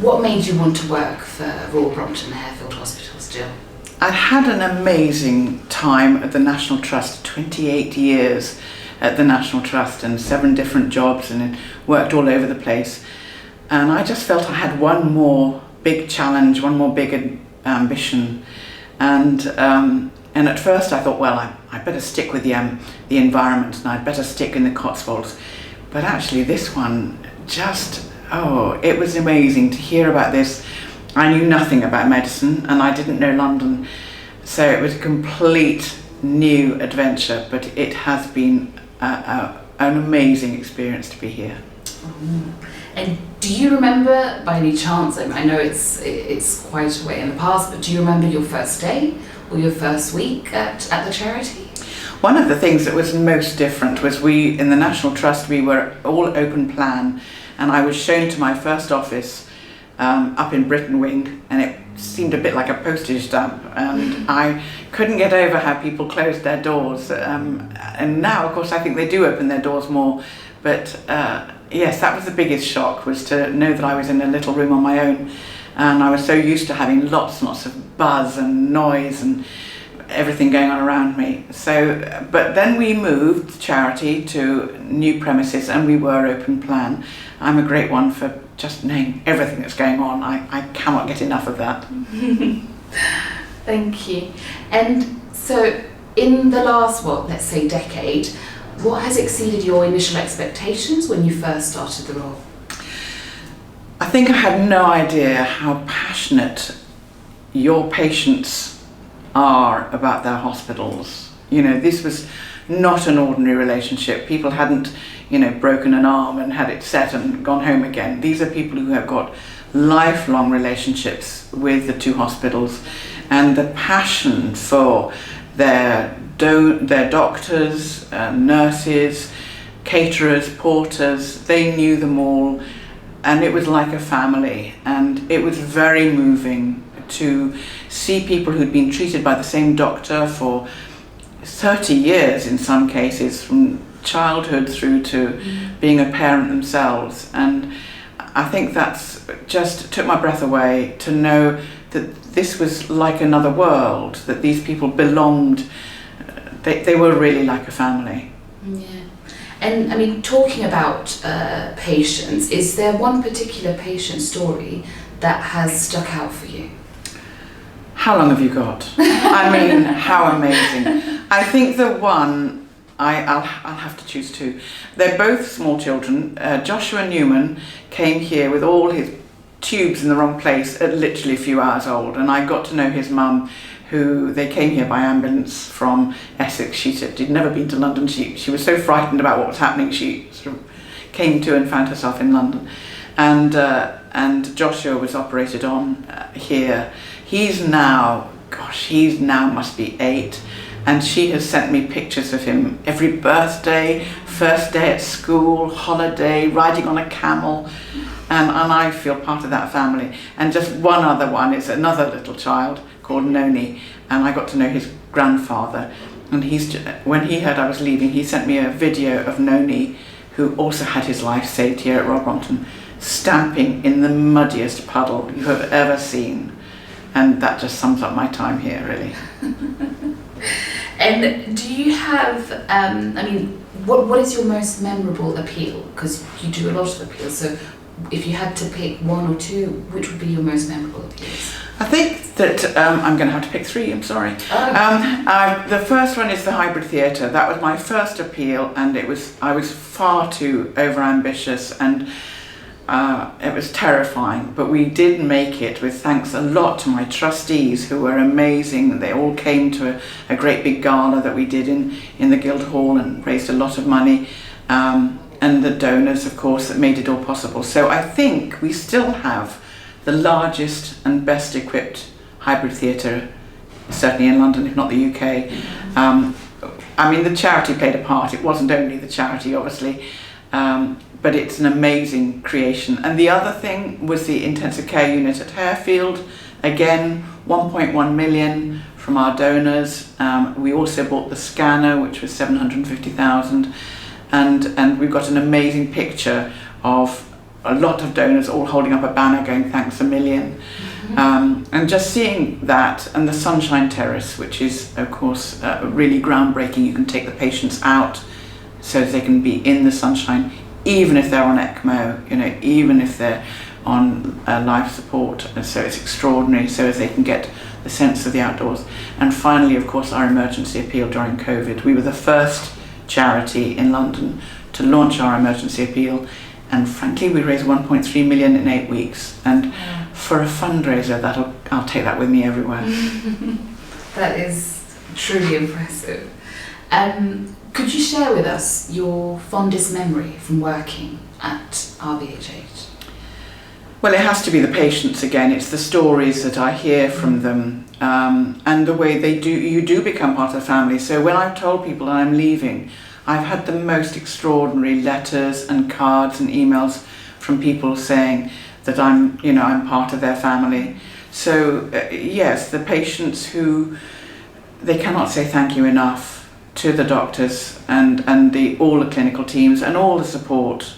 what made you want to work for Royal Brompton and Harefield Hospitals, Gill? I had an amazing time at the National Trust, 28 years at the National Trust and 7 different jobs, and worked all over the place. And I just felt I had one more big challenge, one more big ambition. And at first I thought, well, I better stick with the environment, and I'd better stick in the Cotswolds. But actually this one just, it was amazing to hear about this. I knew nothing about medicine and I didn't know London, so it was a complete new adventure, but it has been an amazing experience to be here. And do you remember, by any chance, I know it's quite a way in the past, but do you remember your first day or your first week at the charity? One of the things that was most different was we, in the National Trust, we were all open plan, and I was shown to my first office up in Britain Wing, and it seemed a bit like a postage stamp, and I couldn't get over how people closed their doors, and now of course I think they do open their doors more, but yes, that was the biggest shock, was to know that I was in a little room on my own, and I was so used to having lots and lots of buzz and noise and everything going on around me. So, but then we moved the charity to new premises and we were open plan. I'm a great one for just knowing everything that's going on. I cannot get enough of that. Thank you. And so in the last, let's say decade, what has exceeded your initial expectations when you first started the role? I think I had no idea how passionate your patients are about their hospitals. You know, this was not an ordinary relationship. People hadn't, broken an arm and had it set and gone home again. These are people who have got lifelong relationships with the 2 hospitals, and the passion for their doctors, nurses, caterers, porters, they knew them all, and it was like a family, and it was very moving to see people who'd been treated by the same doctor for 30 years in some cases, from childhood through to being a parent themselves. And I think that's just took my breath away to know that this was like another world, that these people belonged, they were really like a family. Yeah. And I mean, talking about patients, is there one particular patient story that has stuck out for you? How long have you got? I mean, how amazing. I think the one, I'll have to choose 2. They're both small children. Joshua Newman came here with all his tubes in the wrong place at literally a few hours old, and I got to know his mum, who they came here by ambulance from Essex. She'd never been to London. She was so frightened about what was happening, she sort of came to and found herself in London. And Joshua was operated on here. He's now must be 8, and she has sent me pictures of him every birthday, first day at school, holiday, riding on a camel, and I feel part of that family. And just one other one is another little child called Noni, and I got to know his grandfather, and when he heard I was leaving, he sent me a video of Noni, who also had his life saved here at Royal Brompton, stamping in the muddiest puddle you have ever seen. And that just sums up my time here, really. And do you have, what is your most memorable appeal? Because you do a lot of appeals, so if you had to pick 1 or 2, which would be your most memorable appeals? I think that I'm going to have to pick 3, I'm sorry. The first one is the hybrid theatre. That was my first appeal, and I was far too overambitious, and it was terrifying, but we did make it with thanks a lot to my trustees, who were amazing. They all came to a great big gala that we did in the Guildhall and raised a lot of money, and the donors, of course, that made it all possible. So I think we still have the largest and best equipped hybrid theatre, certainly in London, if not the UK. The charity played a part. It wasn't only the charity, obviously, but it's an amazing creation. And the other thing was the intensive care unit at Harefield. Again, 1.1 million from our donors. We also bought the scanner, which was 750,000. And we've got an amazing picture of a lot of donors all holding up a banner going thanks a million. And just seeing that, and the Sunshine Terrace, which is of course really groundbreaking. You can take the patients out so they can be in the sunshine, even if they're on ECMO, you know, even if they're on life support. And so it's extraordinary, so as they can get the sense of the outdoors. And finally, of course, our emergency appeal during COVID. We were the first charity in London to launch our emergency appeal, and frankly we raised 1.3 million in 8 weeks, and for a fundraiser, I'll take that with me everywhere. That is truly impressive. Could you share with us your fondest memory from working at RBHH? Well, it has to be the patients again. It's the stories that I hear from them, and the way you do become part of the family. So when I've told people that I'm leaving, I've had the most extraordinary letters and cards and emails from people saying that I'm part of their family. So yes, the patients who, they cannot say thank you enough to the doctors and all the clinical teams and all the support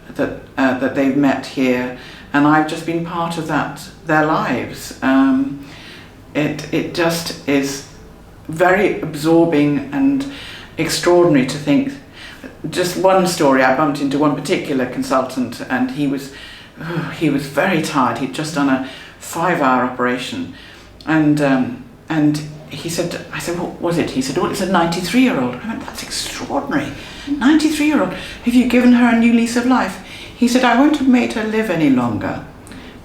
that they've met here, and I've just been part of their lives. It just is very absorbing and extraordinary to think. Just one story, I bumped into one particular consultant, and he was very tired. He'd just done a 5-hour operation, and he said, I said, what was it? He said, oh, it's a 93-year-old. I went, that's extraordinary. 93-year-old. Have you given her a new lease of life? He said, I won't have made her live any longer,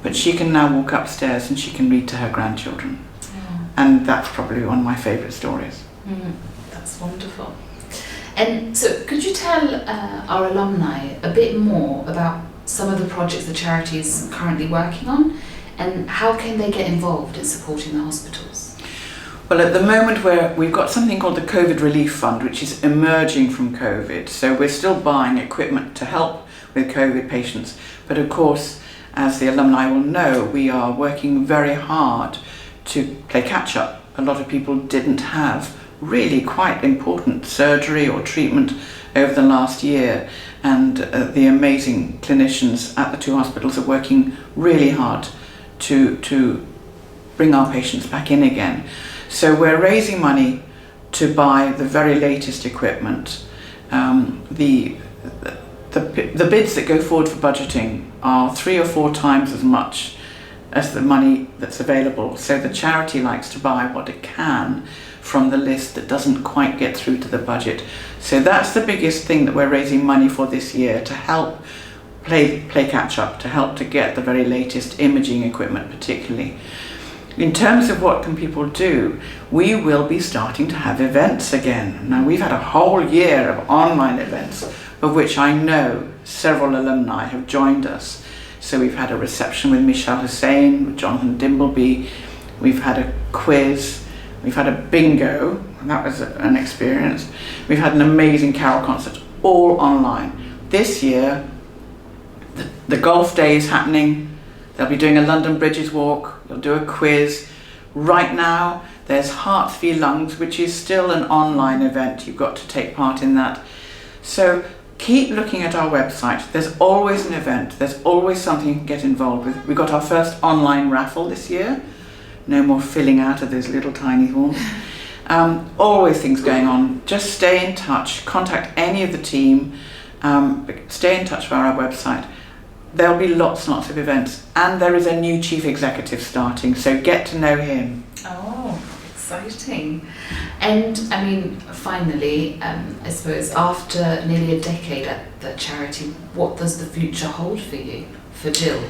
but she can now walk upstairs and she can read to her grandchildren. And that's probably one of my favourite stories. That's wonderful. And so could you tell our alumni a bit more about some of the projects the charity is currently working on, and how can they get involved in supporting the hospitals? Well, at the moment we've got something called the COVID Relief Fund, which is emerging from COVID. So we're still buying equipment to help with COVID patients. But of course, as the alumni will know, we are working very hard to play catch up. A lot of people didn't have really quite important surgery or treatment over the last year. And the amazing clinicians at the 2 hospitals are working really hard to bring our patients back in again. So we're raising money to buy the very latest equipment. The bids that go forward for budgeting are 3 or 4 times as much as the money that's available. So the charity likes to buy what it can from the list that doesn't quite get through to the budget. So that's the biggest thing that we're raising money for this year, to help play catch up, to help to get the very latest imaging equipment particularly. In terms of what can people do, we will be starting to have events again. Now, we've had a whole year of online events, of which I know several alumni have joined us. So we've had a reception with Michelle Hussain, with Jonathan Dimbleby, we've had a quiz, we've had a bingo, and that was an experience. We've had an amazing carol concert, all online. This year, the golf day is happening. They'll be doing a London Bridges walk, they'll do a quiz. Right now, there's Hearts v Lungs, which is still an online event. You've got to take part in that. So keep looking at our website. There's always an event. There's always something you can get involved with. We got our first online raffle this year. No more filling out of those little tiny forms. Always things going on. Just stay in touch. Contact any of the team. Stay in touch via our website. There'll be lots and lots of events, and there is a new chief executive starting, so get to know him. Oh, exciting. And I mean, finally, I suppose after nearly a decade at the charity, what does the future hold for you, for Gill?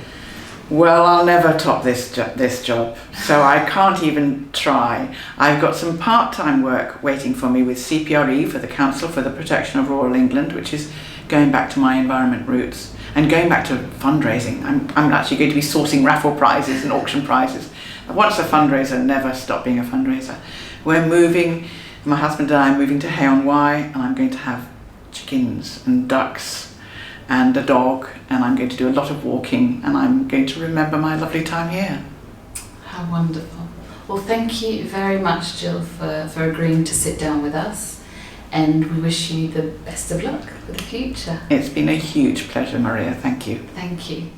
Well, I'll never top this job, so I can't even try. I've got some part-time work waiting for me with CPRE, for the Council for the Protection of Rural England, which is going back to my environment roots. And going back to fundraising, I'm actually going to be sourcing raffle prizes and auction prizes. Once a fundraiser, never stop being a fundraiser. We're moving, my husband and I are moving to Hay-on-Wye, and I'm going to have chickens and ducks and a dog, and I'm going to do a lot of walking, and I'm going to remember my lovely time here. How wonderful. Well, thank you very much, Gill, for agreeing to sit down with us. and we wish you the best of luck for the future. It's been a huge pleasure, Maria. Thank you. Thank you.